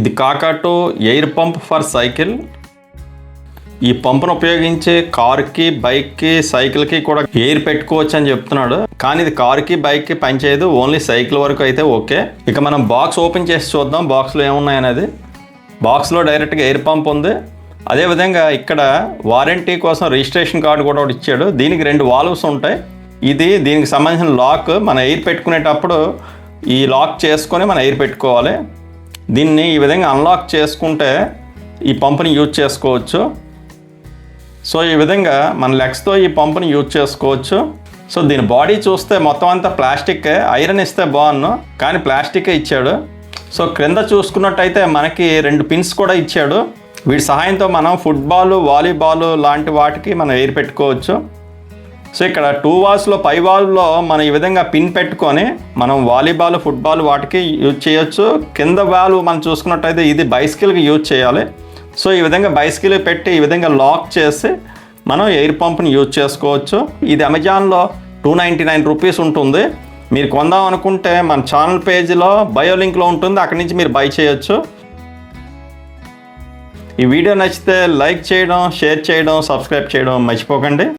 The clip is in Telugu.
ఇది కాకాటో ఎయిర్ పంప్ ఫర్ సైకిల్. ఈ పంపును ఉపయోగించి కారుకి, బైక్కి, సైకిల్కి కూడా ఎయిర్ పెట్టుకోవచ్చు అని చెప్తున్నాడు. కానీ ఇది కారుకి, బైక్కి పనిచేయదు, ఓన్లీ సైకిల్ వరకు అయితే ఓకే. ఇక మనం బాక్స్ ఓపెన్ చేసి చూద్దాం బాక్స్లో ఏమున్నాయనేది. బాక్స్లో డైరెక్ట్గా ఎయిర్ పంప్ ఉంది. అదేవిధంగా ఇక్కడ వారంటీ కోసం రిజిస్ట్రేషన్ కార్డు కూడా ఒకటి ఇచ్చాడు. దీనికి 2 వాల్వ్స్ ఉంటాయి. దీనికి సంబంధించిన లాక్. మన ఎయిర్ పెట్టుకునేటప్పుడు ఈ లాక్ చేసుకొని మనం ఎయిర్ పెట్టుకోవాలి. దీన్ని ఈ విధంగా అన్లాక్ చేసుకుంటే ఈ పంపుని యూజ్ చేసుకోవచ్చు. సో ఈ విధంగా మన లెగ్స్తో ఈ పంపుని యూజ్ చేసుకోవచ్చు. సో దీని బాడీ చూస్తే మొత్తం అంతా ప్లాస్టిక్. ఐరన్ ఇస్తే బాగున్ను, కానీ ప్లాస్టికే ఇచ్చాడు. సో క్రింద చూసుకున్నట్టయితే మనకి 2 పిన్స్ కూడా ఇచ్చాడు. వీటి సహాయంతో మనం ఫుట్బాల్, వాలీబాల్ లాంటి వాటికి మనం ఎయిర్ పెట్టుకోవచ్చు. సో ఇక్కడ 2 వాల్స్లో పై వాల్వ్లో మనం ఈ విధంగా పిన్ పెట్టుకొని మనం వాలీబాల్, ఫుట్బాల్ వాటికి యూజ్ చేయొచ్చు. కింద వాల్వ్ మనం చూసుకున్నట్టయితే ఇది బైసికల్కి యూజ్ చేయాలి. సో ఈ విధంగా బైసికల్ పెట్టి ఈ విధంగా లాక్ చేసి మనం ఎయిర్ పంప్ని యూజ్ చేసుకోవచ్చు. ఇది అమెజాన్లో 299 రూపీస్ ఉంటుంది. మీరు కొందాం అనుకుంటే మన ఛానల్ పేజీలో బయో లింక్లో ఉంటుంది, అక్కడి నుంచి మీరు బై చేయొచ్చు. ఈ వీడియో నచ్చితే లైక్ చేయడం, షేర్ చేయడం, సబ్స్క్రైబ్ చేయడం మర్చిపోకండి.